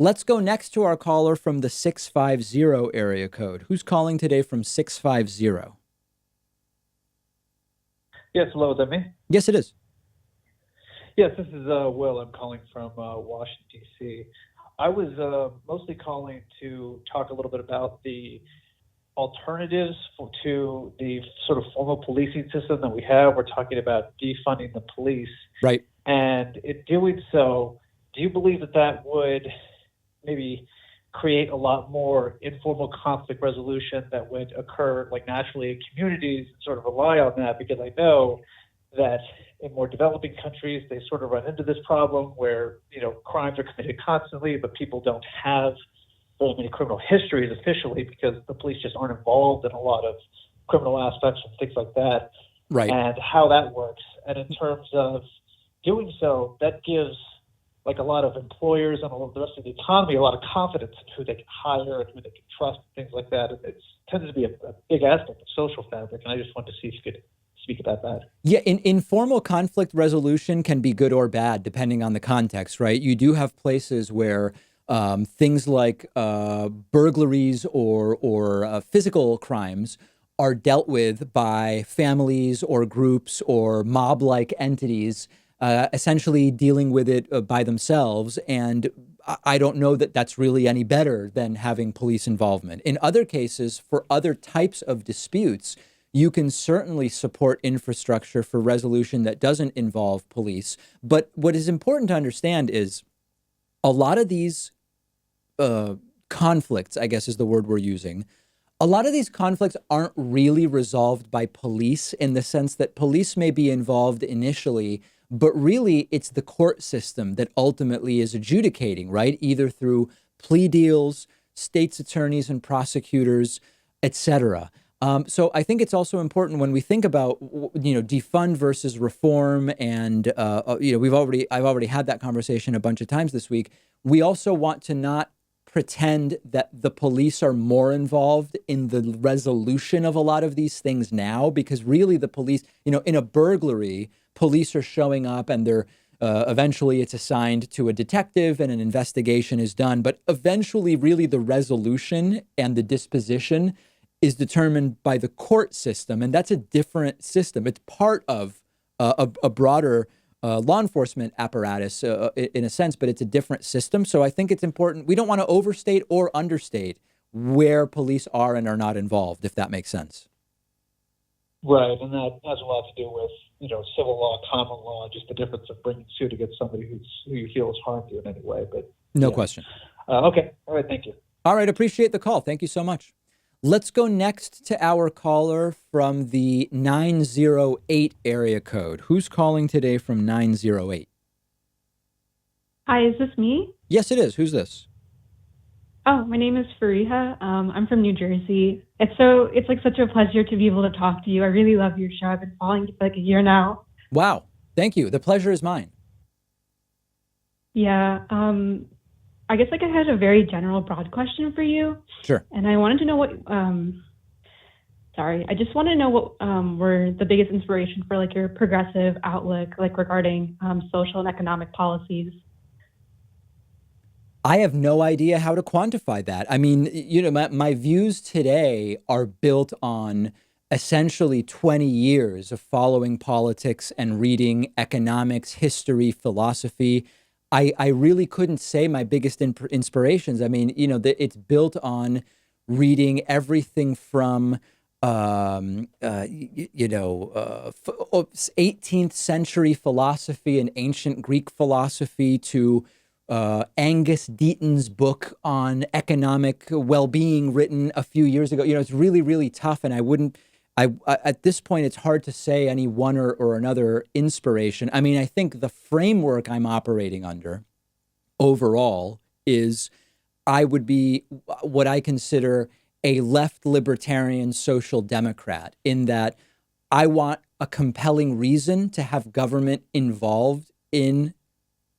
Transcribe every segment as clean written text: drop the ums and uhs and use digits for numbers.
Let's go next to our caller from the 650 area code. Who's calling today from 650? Yes, hello, is that me? Yes, it is. Yes, this is Will. I'm calling from Washington, D.C. I was mostly calling to talk a little bit about the alternatives to the sort of formal policing system that we have. We're talking about defunding the police. Right. And in doing so, do you believe that that would maybe create a lot more informal conflict resolution that would occur like naturally in communities and sort of rely on that? Because I know that in more developing countries, they sort of run into this problem where, crimes are committed constantly, but people don't have very many criminal histories officially because the police just aren't involved in a lot of criminal aspects and things like that, Right. and how that works. And in terms of doing so, that gives like a lot of employers and a lot of the rest of the economy a lot of confidence in who they can hire and who they can trust and things like that. And it tends to be a big aspect of social fabric. And I just wanted to see if you could speak about that. Yeah, informal conflict resolution can be good or bad depending on the context, right? You do have places where things like burglaries or physical crimes are dealt with by families or groups or mob-like entities, essentially dealing with it by themselves. And I don't know that that's really any better than having police involvement. In other cases, for other types of disputes, you can certainly support infrastructure for resolution that doesn't involve police. But what is important to understand is a lot of these conflicts, I guess is the word we're using, a lot of these conflicts aren't really resolved by police in the sense that police may be involved initially, but really it's the court system that ultimately is adjudicating, right? Either through plea deals, state's attorneys and prosecutors, et cetera. So I think it's also important when we think about, defund versus reform, and I've already had that conversation a bunch of times this week. We also want to not pretend that the police are more involved in the resolution of a lot of these things now, because really the police, in a burglary, police are showing up and they're eventually it's assigned to a detective and an investigation is done. But eventually, really, the resolution and the disposition is determined by the court system. And that's a different system. It's part of a broader law enforcement apparatus in a sense, but it's a different system. So I think it's important. We don't want to overstate or understate where police are and are not involved, if that makes sense. Right. And that has a lot to do with, civil law, common law, just the difference of bringing suit against somebody who you feel has harmed you in any way. But no question. Okay. All right. Thank you. All right. Appreciate the call. Thank you so much. Let's go next to our caller from the 908 area code. Who's calling today from 908? Hi, is this me? Yes, it is. Who's this? Oh, my name is Fariha. I'm from New Jersey. It's like such a pleasure to be able to talk to you. I really love your show. I've been following you for like a year now. Wow. Thank you. The pleasure is mine. Yeah. I guess like I had a very general, broad question for you. Sure. And I wanted to know I just want to know what were the biggest inspiration for like your progressive outlook, like regarding social and economic policies. I have no idea how to quantify that. I mean, my views today are built on essentially 20 years of following politics and reading economics, history, philosophy. I really couldn't say my biggest inspirations. I mean, it's built on reading everything from 18th century philosophy and ancient Greek philosophy to Angus Deaton's book on economic well-being written a few years ago. It's really, really tough. And I at this point, it's hard to say any one or another inspiration. I mean, I think the framework I'm operating under overall is I would be what I consider a left libertarian social democrat, in that I want a compelling reason to have government involved in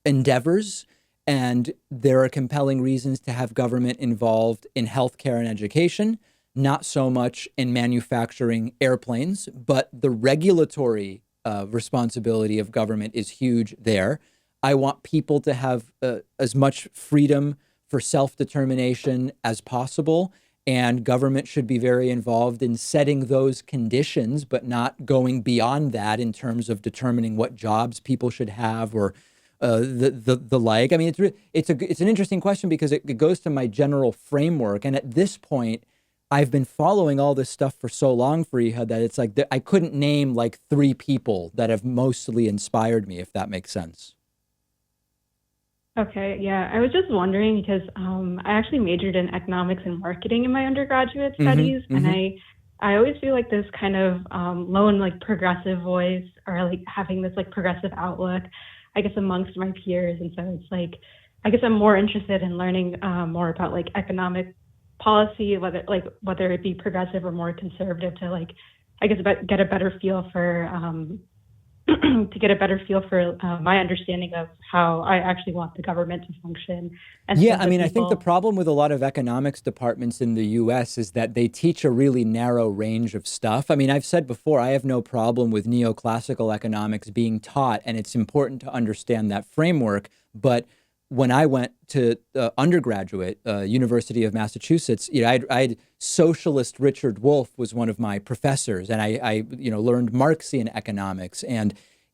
endeavors. And there are compelling reasons to have government involved in healthcare and education, not so much in manufacturing airplanes, but the regulatory responsibility of government is huge there. I want people to have as much freedom for self-determination as possible. And government should be very involved in setting those conditions, but not going beyond that in terms of determining what jobs people should have or the like. I mean, it's an interesting question because it goes to my general framework. And at this point, I've been following all this stuff for so long, Fariha, that it's like I couldn't name like 3 people that have mostly inspired me, if that makes sense. Okay, yeah. I was just wondering because I actually majored in economics and marketing in my undergraduate studies, and I always feel like this kind of lone like progressive voice or like having this like progressive outlook, I guess amongst my peers, and so it's like I guess I'm more interested in learning more about like economic policy, whether it be progressive or more conservative, to like I guess get a better feel for to get a better feel for my understanding of how I actually want the government to function. And Yeah, serve I the mean, I think the people. problem with a lot of economics departments in the US is that they teach a really narrow range of stuff. I mean, I've said before, I have no problem with neoclassical economics being taught, and it's important to understand that framework. But when I went to undergraduate, University of Massachusetts, I'd socialist Richard Wolff was one of my professors, and I learned Marxian economics and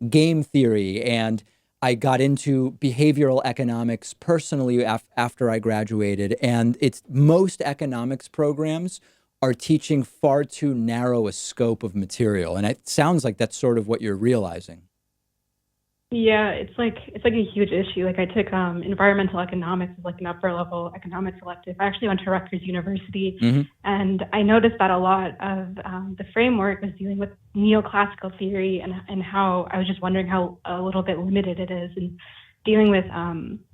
game theory, and I got into behavioral economics personally after I graduated. And it's most economics programs are teaching far too narrow a scope of material, and it sounds like that's sort of what you're realizing. Yeah, it's like a huge issue. Like I took environmental economics as like an upper level economics elective. I actually went to Rutgers University, Hmm. and I noticed that a lot of the framework was dealing with neoclassical theory, and how I was just wondering how a little bit limited it is, and dealing with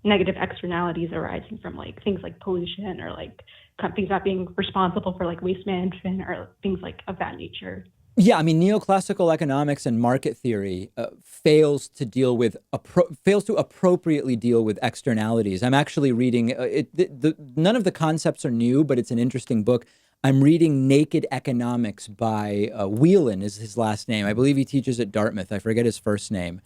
negative externalities arising from like things like pollution or like companies not being responsible for like waste management or things like of that nature. Yeah, I mean, neoclassical economics and market theory fails to appropriately deal with externalities. I'm actually reading none of the concepts are new, but it's an interesting book. I'm reading Naked Economics by Whelan is his last name. I believe he teaches at Dartmouth. I forget his first name,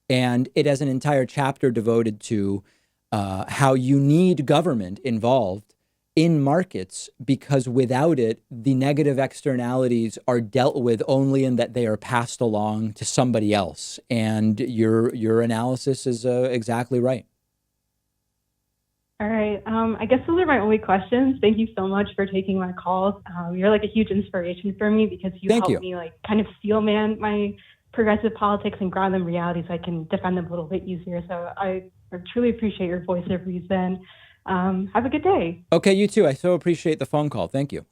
and it has an entire chapter devoted to how you need government involved in markets, because without it, the negative externalities are dealt with only in that they are passed along to somebody else. And your analysis is exactly right. All right. I guess those are my only questions. Thank you so much for taking my calls. You're like a huge inspiration for me because you Thank helped you. me like kind of steel man my progressive politics and ground them in reality so I can defend them a little bit easier. So I truly appreciate your voice of reason. Have a good day. Okay, you too. I so appreciate the phone call. Thank you.